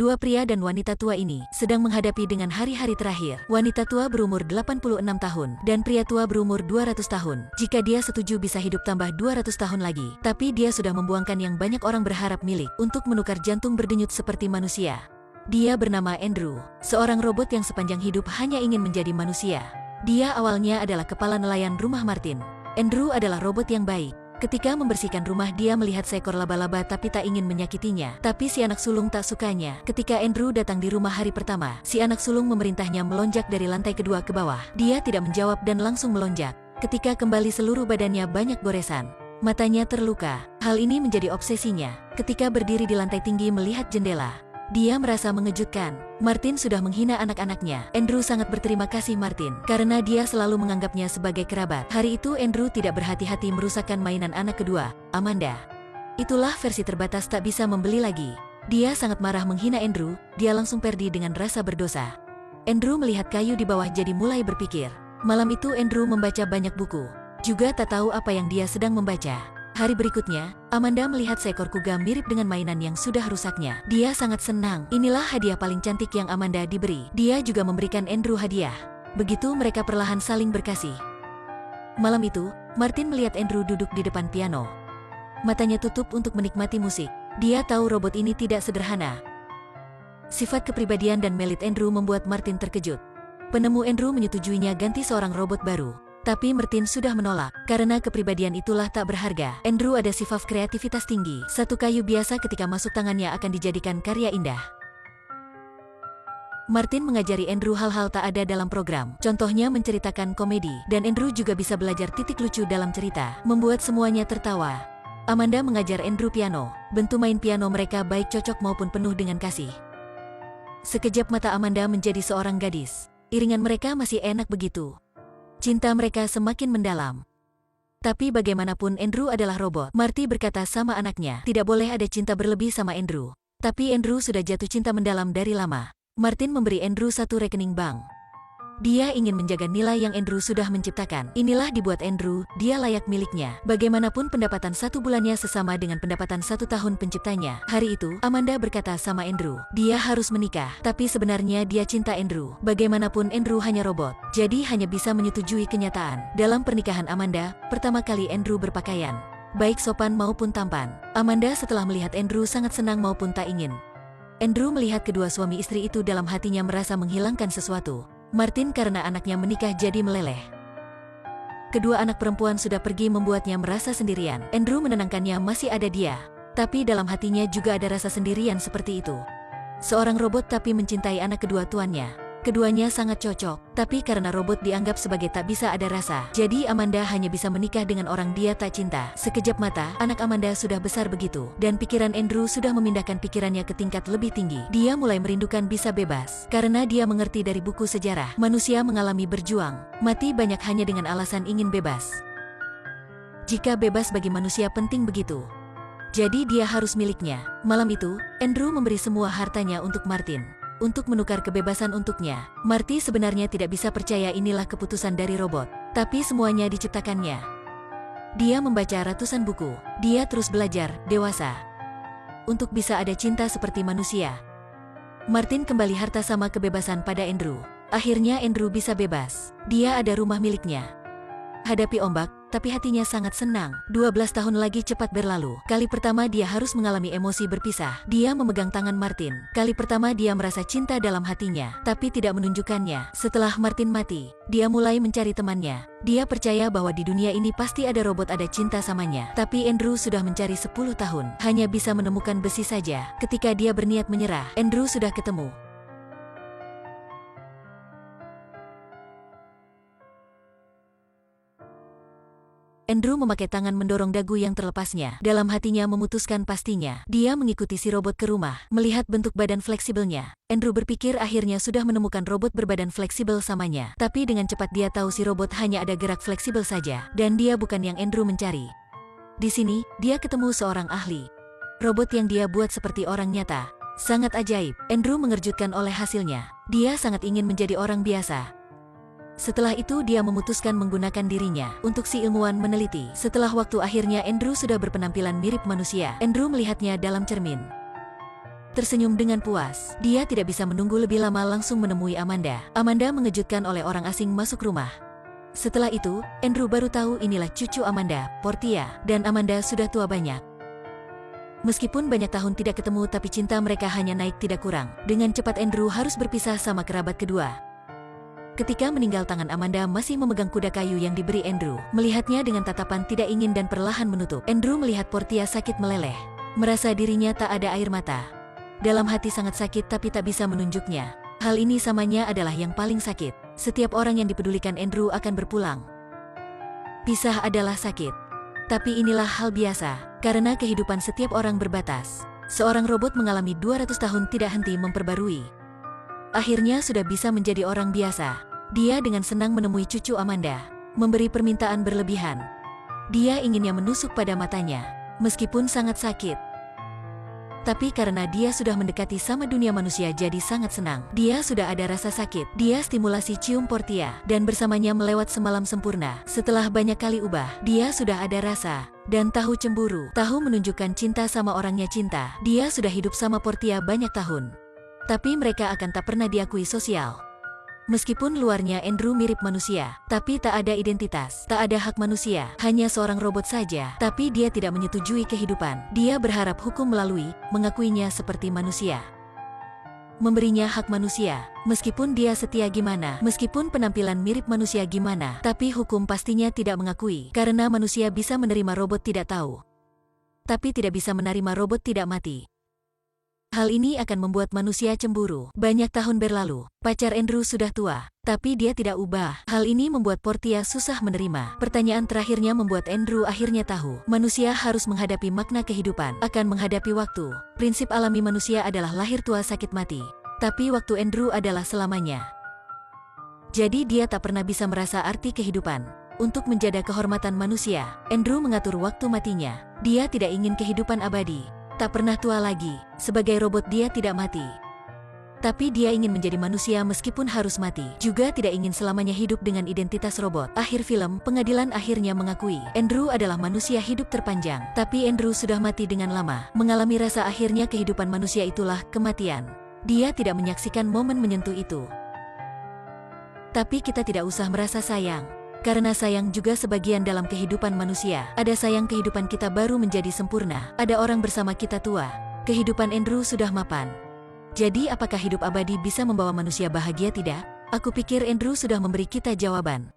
Dua pria dan wanita tua ini sedang menghadapi dengan hari-hari terakhir. Wanita tua berumur 86 tahun dan pria tua berumur 200 tahun. Jika dia setuju bisa hidup tambah 200 tahun lagi, tapi dia sudah membuangkan yang banyak orang berharap milik untuk menukar jantung berdenyut seperti manusia. Dia bernama Andrew, seorang robot yang sepanjang hidup hanya ingin menjadi manusia. Dia awalnya adalah kepala nelayan rumah Martin. Andrew adalah robot yang baik. Ketika membersihkan rumah, dia melihat seekor laba-laba tapi tak ingin menyakitinya. Tapi si anak sulung tak sukanya. Ketika Andrew datang di rumah hari pertama, si anak sulung memerintahnya melonjak dari lantai kedua ke bawah. Dia tidak menjawab dan langsung melonjak. Ketika kembali, seluruh badannya banyak goresan. Matanya terluka. Hal ini menjadi obsesinya. Ketika berdiri di lantai tinggi melihat jendela, dia merasa mengejutkan. Martin sudah menghina anak-anaknya. Andrew sangat berterima kasih Martin, karena dia selalu menganggapnya sebagai kerabat. Hari itu Andrew tidak berhati-hati merusakkan mainan anak kedua, Amanda. Itulah versi terbatas, tak bisa membeli lagi. Dia sangat marah menghina Andrew, dia langsung pergi dengan rasa berdosa. Andrew melihat kayu di bawah jadi mulai berpikir. Malam itu Andrew membaca banyak buku. Juga tak tahu apa yang dia sedang membaca. Hari berikutnya, Amanda melihat seekor kuda mirip dengan mainan yang sudah rusaknya. Dia sangat senang. Inilah hadiah paling cantik yang Amanda diberi. Dia juga memberikan Andrew hadiah. Begitu mereka perlahan saling berkasih. Malam itu, Martin melihat Andrew duduk di depan piano. Matanya tutup untuk menikmati musik. Dia tahu robot ini tidak sederhana. Sifat kepribadian dan melit Andrew membuat Martin terkejut. Penemu Andrew menyetujuinya ganti seorang robot baru. Tapi Martin sudah menolak, karena kepribadian itulah tak berharga. Andrew ada sifat kreativitas tinggi. Satu kayu biasa ketika masuk tangannya akan dijadikan karya indah. Martin mengajari Andrew hal-hal tak ada dalam program. Contohnya menceritakan komedi, dan Andrew juga bisa belajar titik lucu dalam cerita, membuat semuanya tertawa. Amanda mengajar Andrew piano. Bentuk main piano mereka baik cocok maupun penuh dengan kasih. Sekejap mata Amanda menjadi seorang gadis. Iringan mereka masih enak begitu. Cinta mereka semakin mendalam. Tapi bagaimanapun Andrew adalah robot. Marty berkata sama anaknya, tidak boleh ada cinta berlebih sama Andrew. Tapi Andrew sudah jatuh cinta mendalam dari lama. Martin memberi Andrew satu rekening bank. Dia ingin menjaga nilai yang Andrew sudah menciptakan. Inilah dibuat Andrew, dia layak miliknya. Bagaimanapun pendapatan satu bulannya sesama dengan pendapatan 1 tahun penciptanya. Hari itu, Amanda berkata sama Andrew, dia harus menikah. Tapi sebenarnya dia cinta Andrew. Bagaimanapun Andrew hanya robot, jadi hanya bisa menyetujui kenyataan. Dalam pernikahan Amanda, pertama kali Andrew berpakaian baik sopan maupun tampan. Amanda setelah melihat Andrew sangat senang maupun tak ingin. Andrew melihat kedua suami istri itu, dalam hatinya merasa menghilangkan sesuatu. Martin karena anaknya menikah jadi meleleh. Kedua anak perempuan sudah pergi membuatnya merasa sendirian. Andrew menenangkannya, masih ada dia. Tapi dalam hatinya juga ada rasa sendirian seperti itu. Seorang robot tapi mencintai anak kedua tuannya. Keduanya sangat cocok, tapi karena robot dianggap sebagai tak bisa ada rasa, jadi Amanda hanya bisa menikah dengan orang dia tak cinta. Sekejap mata, anak Amanda sudah besar begitu, dan pikiran Andrew sudah memindahkan pikirannya ke tingkat lebih tinggi. Dia mulai merindukan bisa bebas, karena dia mengerti dari buku sejarah, manusia mengalami berjuang, mati banyak hanya dengan alasan ingin bebas. Jika bebas bagi manusia penting begitu, jadi dia harus miliknya. Malam itu, Andrew memberi semua hartanya untuk Martin. Untuk menukar kebebasan untuknya. Marty sebenarnya tidak bisa percaya inilah keputusan dari robot. Tapi semuanya diciptakannya. Dia membaca ratusan buku. Dia terus belajar, dewasa. Untuk bisa ada cinta seperti manusia. Martin kembali harta sama kebebasan pada Andrew. Akhirnya Andrew bisa bebas. Dia ada rumah miliknya. Hadapi ombak, tapi hatinya sangat senang. 12 tahun lagi cepat berlalu. Kali pertama dia harus mengalami emosi berpisah. Dia memegang tangan Martin. Kali pertama dia merasa cinta dalam hatinya, tapi tidak menunjukkannya. Setelah Martin mati, dia mulai mencari temannya. Dia percaya bahwa di dunia ini pasti ada robot ada cinta samanya. Tapi Andrew sudah mencari 10 tahun, hanya bisa menemukan besi saja. Ketika dia berniat menyerah, Andrew sudah ketemu. Andrew memakai tangan mendorong dagu yang terlepasnya. Dalam hatinya memutuskan pastinya. Dia mengikuti si robot ke rumah. Melihat bentuk badan fleksibelnya, Andrew berpikir akhirnya sudah menemukan robot berbadan fleksibel samanya. Tapi dengan cepat dia tahu si robot hanya ada gerak fleksibel saja. Dan dia bukan yang Andrew mencari. Di sini, dia ketemu seorang ahli. Robot yang dia buat seperti orang nyata. Sangat ajaib. Andrew mengejutkan oleh hasilnya. Dia sangat ingin menjadi orang biasa. Setelah itu dia memutuskan menggunakan dirinya untuk si ilmuwan meneliti. Setelah waktu akhirnya Andrew sudah berpenampilan mirip manusia. Andrew melihatnya dalam cermin. tersenyum dengan puas. Dia tidak bisa menunggu lebih lama, langsung menemui Amanda. Amanda mengejutkan oleh orang asing masuk rumah. Setelah itu, Andrew baru tahu inilah cucu Amanda, Portia, dan Amanda sudah tua banyak. Meskipun banyak tahun tidak ketemu, tapi cinta mereka hanya naik tidak kurang. Dengan cepat Andrew harus berpisah sama kerabat kedua. Ketika meninggal, tangan Amanda masih memegang kuda kayu yang diberi Andrew. Melihatnya dengan tatapan tidak ingin dan perlahan menutup. Andrew melihat Portia sakit meleleh. Merasa dirinya tak ada air mata. Dalam hati sangat sakit tapi tak bisa menunjuknya. Hal ini samanya adalah yang paling sakit. Setiap orang yang dipedulikan Andrew akan berpulang. Pisah adalah sakit. Tapi inilah hal biasa, karena kehidupan setiap orang berbatas. Seorang robot mengalami 200 tahun tidak henti memperbarui. Akhirnya sudah bisa menjadi orang biasa. Dia dengan senang menemui cucu Amanda, memberi permintaan berlebihan. Dia inginnya menusuk pada matanya, meskipun sangat sakit. Tapi karena dia sudah mendekati sama dunia manusia, jadi sangat senang. Dia sudah ada rasa sakit. Dia stimulasi cium Portia, dan bersamanya melewat semalam sempurna. Setelah banyak kali ubah, dia sudah ada rasa. Dan tahu cemburu, tahu menunjukkan cinta sama orangnya cinta. Dia sudah hidup sama Portia banyak tahun. Tapi mereka akan tak pernah diakui sosial. Meskipun luarnya Andrew mirip manusia, tapi tak ada identitas, tak ada hak manusia, hanya seorang robot saja. Tapi dia tidak menyetujui kehidupan. Dia berharap hukum mengakuinya seperti manusia. Memberinya hak manusia, meskipun dia setia gimana, meskipun penampilan mirip manusia gimana, tapi hukum pastinya tidak mengakui, karena manusia bisa menerima robot tidak tahu. Tapi tidak bisa menerima robot tidak mati. Hal ini akan membuat manusia cemburu. Banyak tahun berlalu, pacar Andrew sudah tua, tapi dia tidak ubah. Hal ini membuat Portia susah menerima. Pertanyaan terakhirnya membuat Andrew akhirnya tahu. Manusia harus menghadapi makna kehidupan, akan menghadapi waktu. Prinsip alami manusia adalah lahir tua sakit mati. Tapi waktu Andrew adalah selamanya. Jadi dia tak pernah bisa merasa arti kehidupan. Untuk menjaga kehormatan manusia, Andrew mengatur waktu matinya. Dia tidak ingin kehidupan abadi. Tak pernah tua lagi. Sebagai robot dia tidak mati. Tapi dia ingin menjadi manusia meskipun harus mati. Juga tidak ingin selamanya hidup dengan identitas robot. Akhir film, pengadilan akhirnya mengakui Andrew adalah manusia hidup terpanjang. Tapi Andrew sudah mati dengan lama. Mengalami rasa akhirnya kehidupan manusia itulah kematian. Dia tidak menyaksikan momen menyentuh itu. Tapi kita tidak usah merasa sayang. Karena sayang juga sebagian dalam kehidupan manusia. Ada sayang kehidupan kita baru menjadi sempurna. Ada orang bersama kita tua. Kehidupan Andrew sudah mapan. Jadi apakah hidup abadi bisa membawa manusia bahagia? Tidak? Aku pikir Andrew sudah memberi kita jawaban.